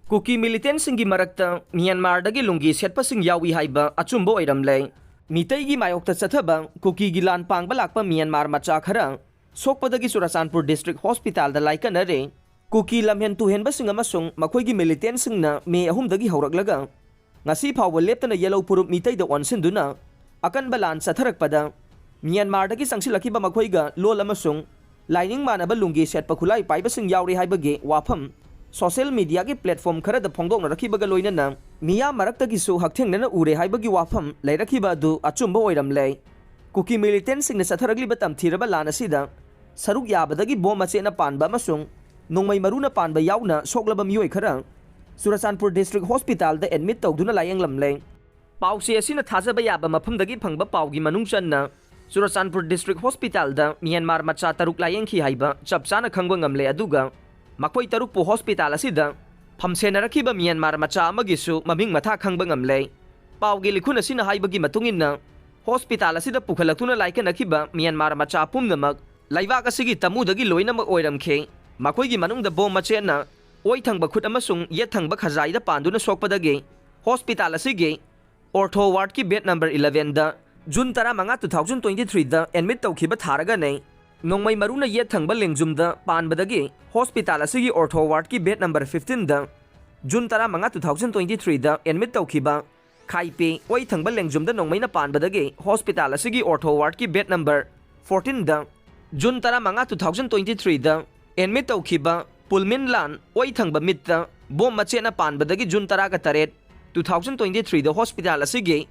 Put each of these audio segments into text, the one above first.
Kuki Militant Singi Marakta, Myanmar dagi Lungi Setpasing Yaowe Haiba, Achumba Oiramle. Mitai gi Mayokta Sathaba, Kuki Gilan Pang Balakpa Myanmar Macha Khara, Sokpadagi Surasanpur District Hospital the Laikanare, Kuki Lamhen to Henbasing Amasung, Makoigi Militant Singna, me ahum dagi Hauraglaga. Ngasi Power left na yellow purup mitai the one sinduna, Akan Balan Satharak Pada, Myanmar dagi Sangsilakiba Makoiga, Lola Masung, Lining Manaba Lungi Setpakulai Pibasing Yaowe Haibage, Wapam. Social media के platform खरद फोंदोंग रखिबगा लोइनना मिया मरक्तगिसु हक्थेंगना उरे हाइबगी वाफम लैरखिबा दु अचुंबा ओइरमले cookie militant सिंगना सथरगलिबा तमथिरबा लानसिदा सरुक याबदगी बोम मचेना पानबा अमसुंग नोंमै मरुना पानबा यावना सोगलबा मियोय खरा सुरसानपुर district hospital दा admit तौदुना लायंगलमले पाउसे असिना थाजबा याबा मफमदगी फंगबा पाउगी मनुंग चन्ना सुरसानपुर district hospital दा Myanmar मचा तरुक लायंखी हाइबा चपचाना खंगबा ngamle aduga Makoi Tarupu Hospital Asida, Pamsenarakiba Myanmar Macha Magisu, Maming Mata Kangbangam Pau Gilikuna Sina Haibagi Matungina, Hospital Asida Pukalatuna like Nakiba, Myanmar Macha Pumnamak, Laivaka Sigi Tamudagi Loina Oiram K, Makoigi Manung the Bo Machena, Oitang Bakutamasung, Yetang Bakazai the Panduna Sokpadage, Hospital Asige, Ortho Wardki bed number 11 the, June Taramanga 2023 the, and Mito Kiba Taragane. Nongmai maruna yet thangba lengjum da pan badagi hospital asigi ortho ward ki bed number 15 da June tara manga 2023 da admit tawkhiba khaipe oi thangba lengjum da nongmai na pan badagi hospital asigi ortho ward ki bed number 14 da June tara manga 2023 da admit tawkhiba pulmin lan oi thangba mit da bom mache na pan badagi June tara ka taret 2023 da hospital asigi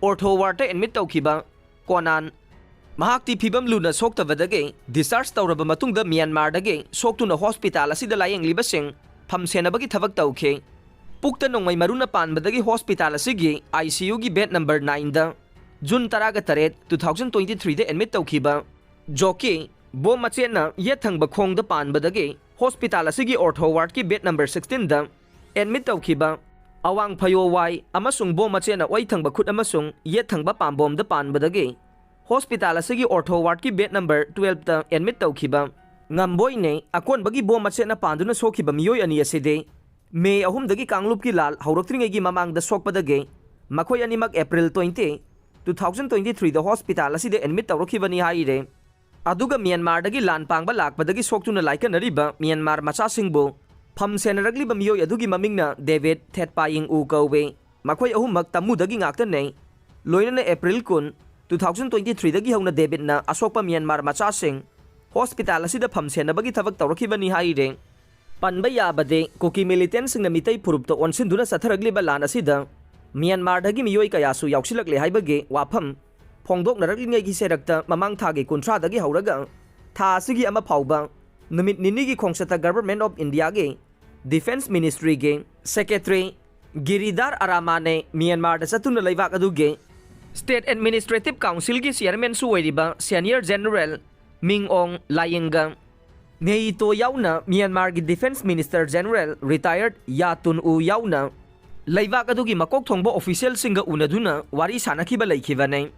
ortho ward ta admit tawkhiba konan Mahakti Pibam Luna Sokta Vadage, discharge Tauraba Matunga Myanmar Dage, Soktuna Hospital Asida Lying Libasing, Pam Senabagi Tavak Tauke. Pukta Nongmai Maruna Pan Badagi Hospital Asigi, ICU gi bed number 9 da. June Taraga Taret, 2023 de admit Taukiba. Joki, Bo Machena, Yetang Bakong the Pan Badage, Hospital Asigi Ortho Ward ki bed number 16 da. Admit Taukiba. Awang Payowai, Amasung Bo Machena Waitang Bakut Amasung, Yetang Bapam Bom the Pan Badage. Hospital asigi ortho ward ki bed number 12 ta admit tawkhiba ngamboi ne akon bagi bom machena panduna sokhiba miyoi ani aside me ahum dagi kanglup ki lal hauroktringe gi mamang da sokpadage makhoi animak April 20 2023 the hospital aside admit tawrokhiba ni haire aduga Myanmar dagi lan pangba lakpadagi soktuna laikanariba Myanmar macha singbo pham senaragli ba miyoi adugi mamingna David Setpasing Yaowe makhoi ahum mak tamu dagi ngakta ne loina April kun 2023 dagi hauna David na asokpa Myanmar macha sing hospital asida phamsena bagi thabak tawrakhibani haire panba yabade Kuki Militant sing na mitai purupto onsinduna satharagli ba lan asida Myanmar dagi miyoi kayasu yauksilakle haibage wafam phongdok naraklingai gi serakta mamang thagi kuntra dagi hauraga tha asigi ama phauba numit nini gi khongsata Government of India ge Defense Ministry ge Secretary Giridhar Aramane Myanmar da satuna laibak aduge State Administrative Council ki Chairman suweriba Senior General Ming Ong Layenga Neito yauna Myanmar ki Defense Minister General Retired Yatun U yauna Laibak adugi makok thongbo official singa unaduna wari sanakiba laikhibane